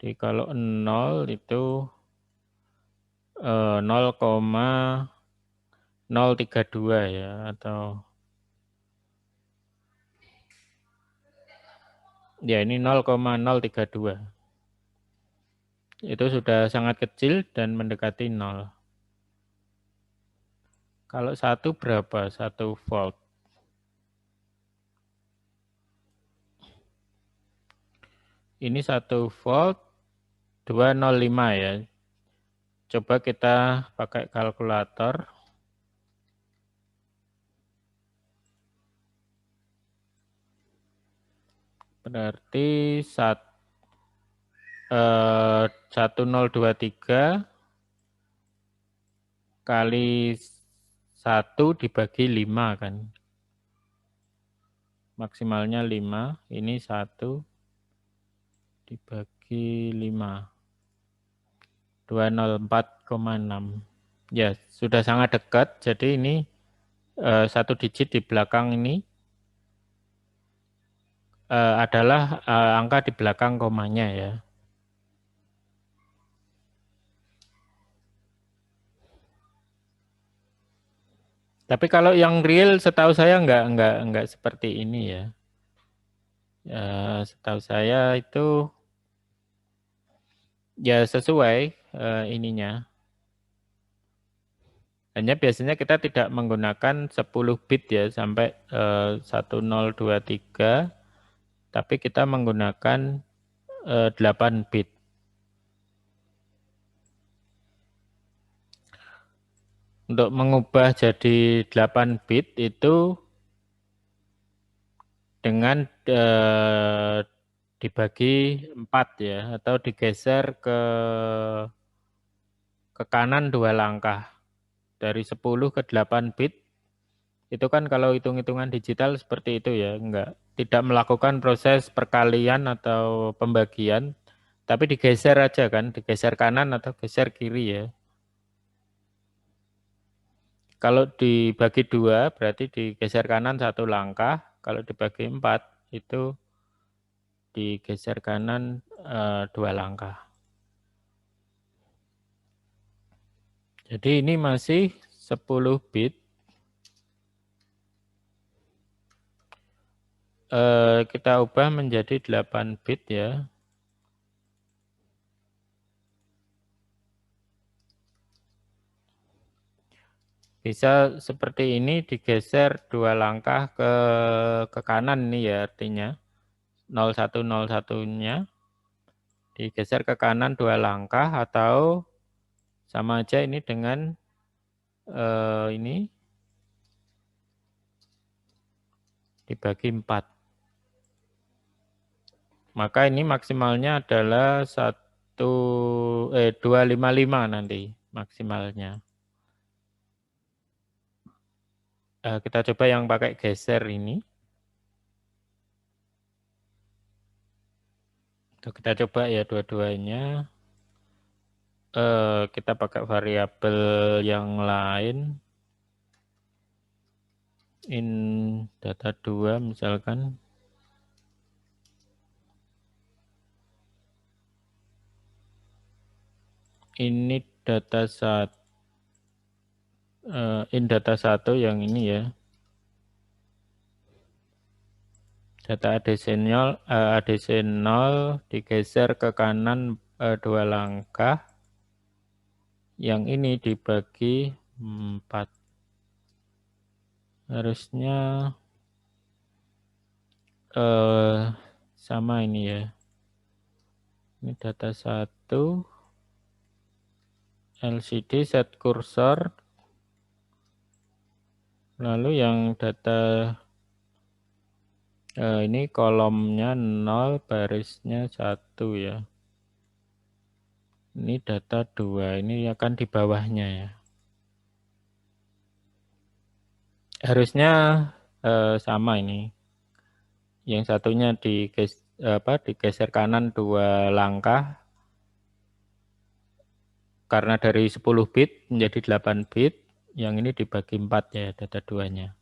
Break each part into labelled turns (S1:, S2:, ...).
S1: Jadi kalau 0 itu 0,032 ya, atau ya ini 0,032. Itu sudah sangat kecil dan mendekati 0. Kalau 1 berapa? 1 volt. Ini 1 volt 205 ya. Coba kita pakai kalkulator. Berarti 1023 kali 1 dibagi 5 kan. Maksimalnya 5. Ini 1 dibagi 5. 204,6. Ya, sudah sangat dekat. Jadi ini 1 digit di belakang ini adalah angka di belakang komanya ya. Tapi kalau yang real setahu saya enggak seperti ini ya. Setahu saya itu ya sesuai ininya. Hanya biasanya kita tidak menggunakan 10 bit ya sampai 1023, tapi kita menggunakan 8 bit. Untuk mengubah jadi 8 bit itu dengan dibagi 4 ya, atau digeser ke kanan 2 langkah. Dari 10 ke 8 bit, itu kan kalau hitung-hitungan digital seperti itu ya, tidak melakukan proses perkalian atau pembagian, tapi digeser aja kan, digeser kanan atau geser kiri ya. Kalau dibagi 2 berarti digeser kanan 1 langkah, kalau dibagi 4 itu digeser kanan 2 langkah. Jadi ini masih 10 bit. Kita ubah menjadi 8 bit ya. Bisa seperti ini, digeser 2 langkah ke kanan nih ya, artinya 0101-nya digeser ke kanan 2 langkah, atau sama aja ini dengan ini dibagi 4. Maka ini maksimalnya adalah 255 nanti maksimalnya. Kita coba yang pakai geser ini. Kita coba ya dua-duanya. Kita pakai variabel yang lain. In data 2 misalkan. Ini data 1. In data 1 yang ini ya. Data ADC 0 digeser ke kanan 2 langkah. Yang ini dibagi 4. Harusnya sama ini ya. Ini data 1. LCD set kursor. Lalu yang data ini kolomnya 0, barisnya 1 ya. Ini data 2, ini akan di bawahnya ya. Harusnya sama ini. Yang satunya digeser kanan 2 langkah. Karena dari 10 bit menjadi 8 bit. Yang ini dibagi 4 ya data 2-nya.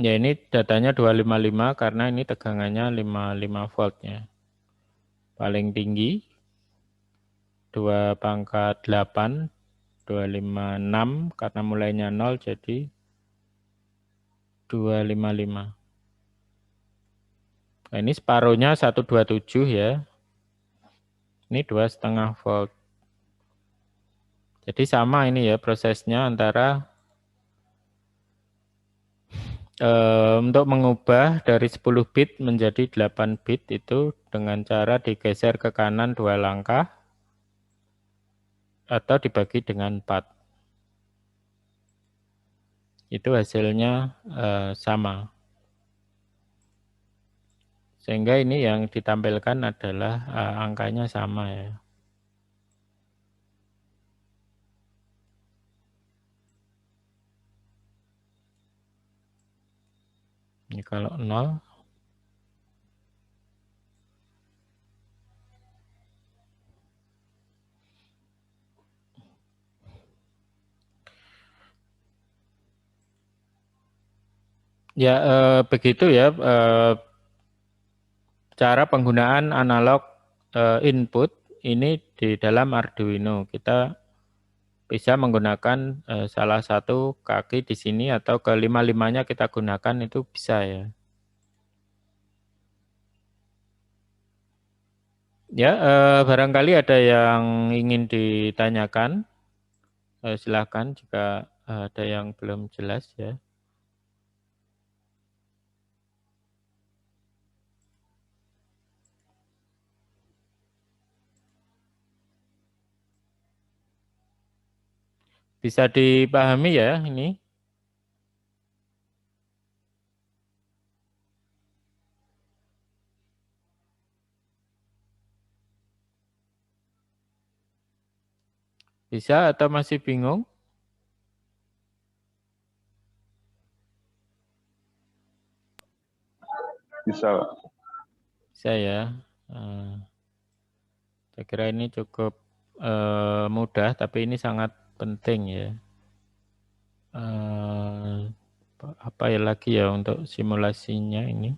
S1: Ya ini datanya 255 karena ini tegangannya 55 voltnya. Paling tinggi 2 pangkat 8, 256 karena mulainya 0 jadi 255. Nah, ini separuhnya 127 ya. Ini 2,5 volt. Jadi sama ini ya prosesnya antara untuk mengubah dari 10 bit menjadi 8 bit itu dengan cara digeser ke kanan 2 langkah atau dibagi dengan 4. Itu hasilnya sama. Sehingga ini yang ditampilkan adalah angkanya sama ya. Ini kalau 0. Ya begitu ya cara penggunaan analog input ini di dalam Arduino. Kita bisa menggunakan salah satu kaki di sini atau kelima-limanya kita gunakan itu bisa ya. Ya, barangkali ada yang ingin ditanyakan, silakan jika ada yang belum jelas ya. Bisa dipahami ya ini? Bisa atau masih bingung?
S2: Bisa.
S1: Bisa ya. Saya kira ini cukup mudah, tapi ini sangat penting ya. Apa ya lagi ya untuk simulasinya ini?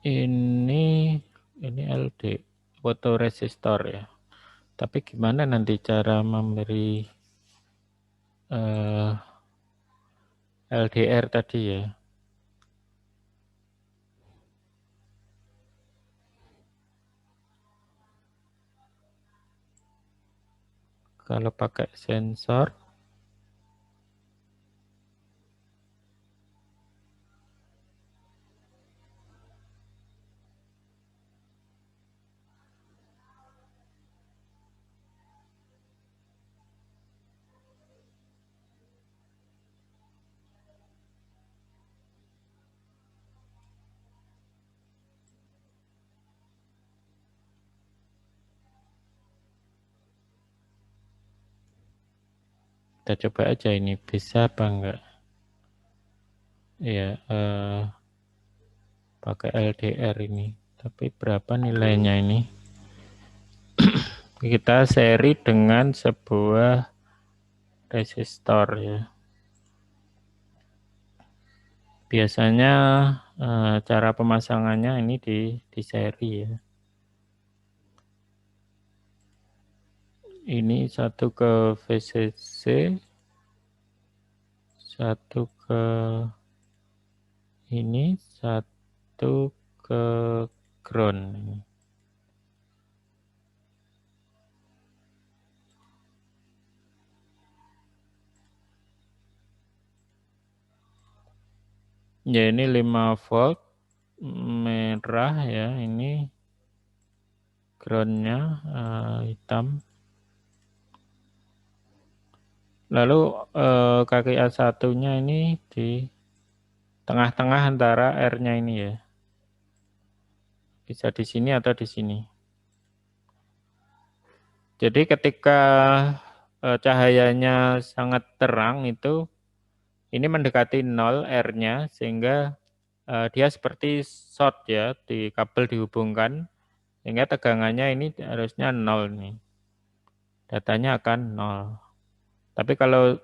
S1: Ini LD fotoresistor ya. Tapi gimana nanti cara memberi LDR tadi ya? Kalau pakai sensor, kita coba aja ini bisa apa enggak? Ya, pakai LDR ini. Tapi berapa nilainya ini? Kita seri dengan sebuah resistor ya. Biasanya cara pemasangannya ini di seri ya. Ini satu ke VCC, satu ke ini, satu ke ground. Ya ini 5 volt merah ya, ini groundnya hitam. Lalu kaki A1-nya ini di tengah-tengah antara R-nya ini ya. Bisa di sini atau di sini. Jadi ketika cahayanya sangat terang itu ini mendekati 0 R-nya sehingga dia seperti short ya, di kabel dihubungkan Sehingga tegangannya ini harusnya 0 nih. Datanya akan 0. Tapi kalau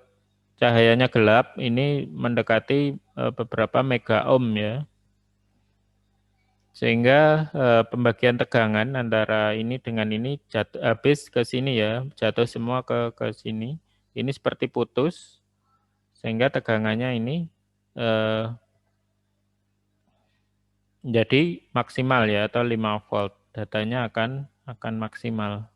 S1: cahayanya gelap, ini mendekati beberapa mega ohm ya. Sehingga pembagian tegangan antara ini dengan ini habis ke sini ya, jatuh semua ke sini. Ini seperti putus, sehingga tegangannya ini jadi maksimal ya, atau 5 volt. Datanya akan maksimal.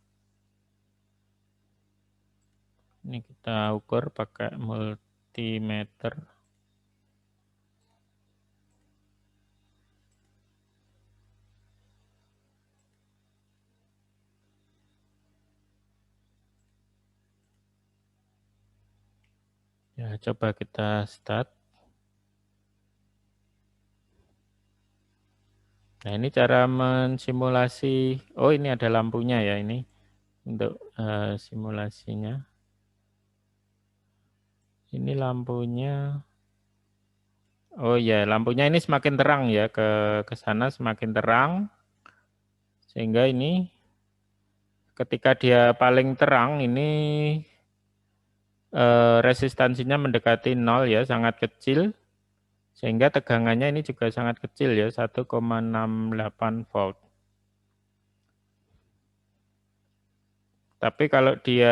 S1: Ini kita ukur pakai multimeter. Ya, coba kita start. Nah, ini cara mensimulasi. Oh, ini ada lampunya ya ini untuk simulasinya. Ini lampunya. Oh ya, lampunya ini semakin terang ya, ke sana semakin terang. Sehingga ini ketika dia paling terang ini resistansinya mendekati 0 ya, sangat kecil. Sehingga tegangannya ini juga sangat kecil ya, 1,68 volt. Tapi kalau dia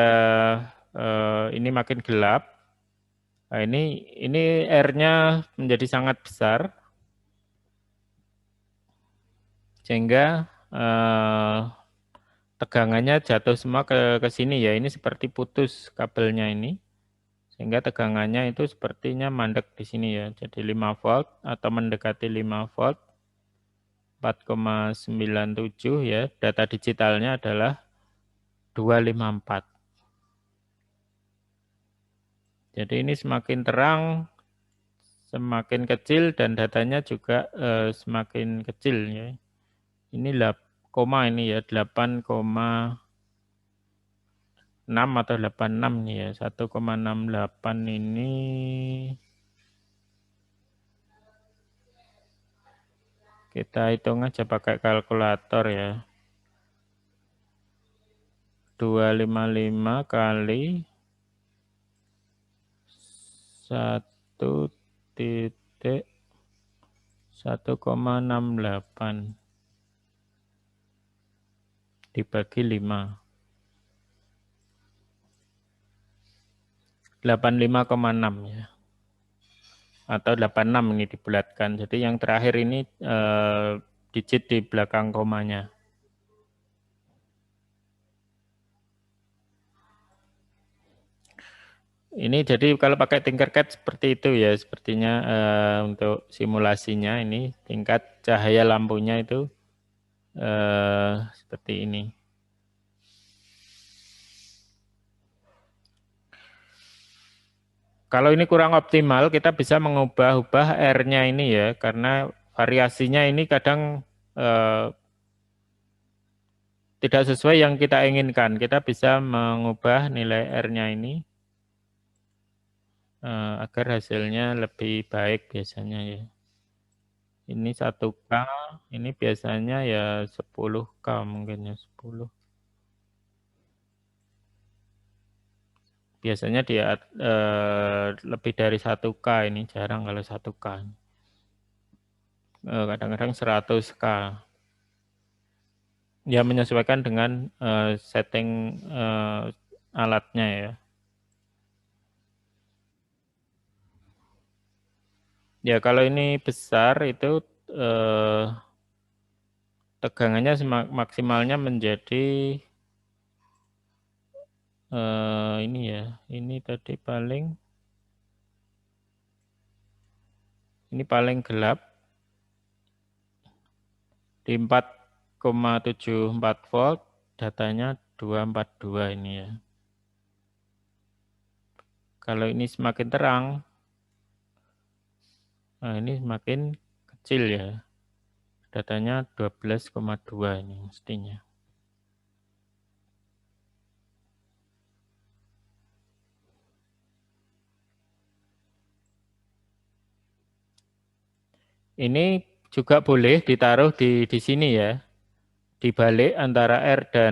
S1: ini makin gelap, nah ini R-nya menjadi sangat besar, sehingga tegangannya jatuh semua ke sini ya. Ini seperti putus kabelnya ini, sehingga tegangannya itu sepertinya mandek di sini ya. Jadi 5 volt atau mendekati 5 volt, 4,97 ya. Data digitalnya adalah 254. Jadi ini semakin terang, semakin kecil, dan datanya juga semakin kecil ya. Ini koma ini ya, 8,6 atau 86 nih ya. 1,68 ini kita hitung aja pakai kalkulator ya. 255 kali 1,1,1,68 dibagi 5. 85,6 ya. Atau 86 ini dibulatkan. Jadi yang terakhir ini digit di belakang komanya. Ini jadi kalau pakai Tinkercad seperti itu ya, sepertinya untuk simulasinya ini tingkat cahaya lampunya itu seperti ini. Kalau ini kurang optimal, kita bisa mengubah-ubah R-nya ini ya, karena variasinya ini kadang tidak sesuai yang kita inginkan. Kita bisa mengubah nilai R-nya ini agar hasilnya lebih baik biasanya ya. Ini 1K, ini biasanya ya 10K mungkin ya 10. Biasanya dia lebih dari 1K, ini jarang kalau 1K. Kadang-kadang 100K. Ya menyesuaikan dengan setting alatnya ya. Ya kalau ini besar itu tegangannya maksimalnya menjadi ini ya. Ini tadi ini paling gelap di 4,74 volt, datanya 242 ini ya. Kalau ini semakin terang, nah ini semakin kecil ya. Datanya 12,2 ini mestinya. Ini juga boleh ditaruh di sini ya. dibalik antara R dan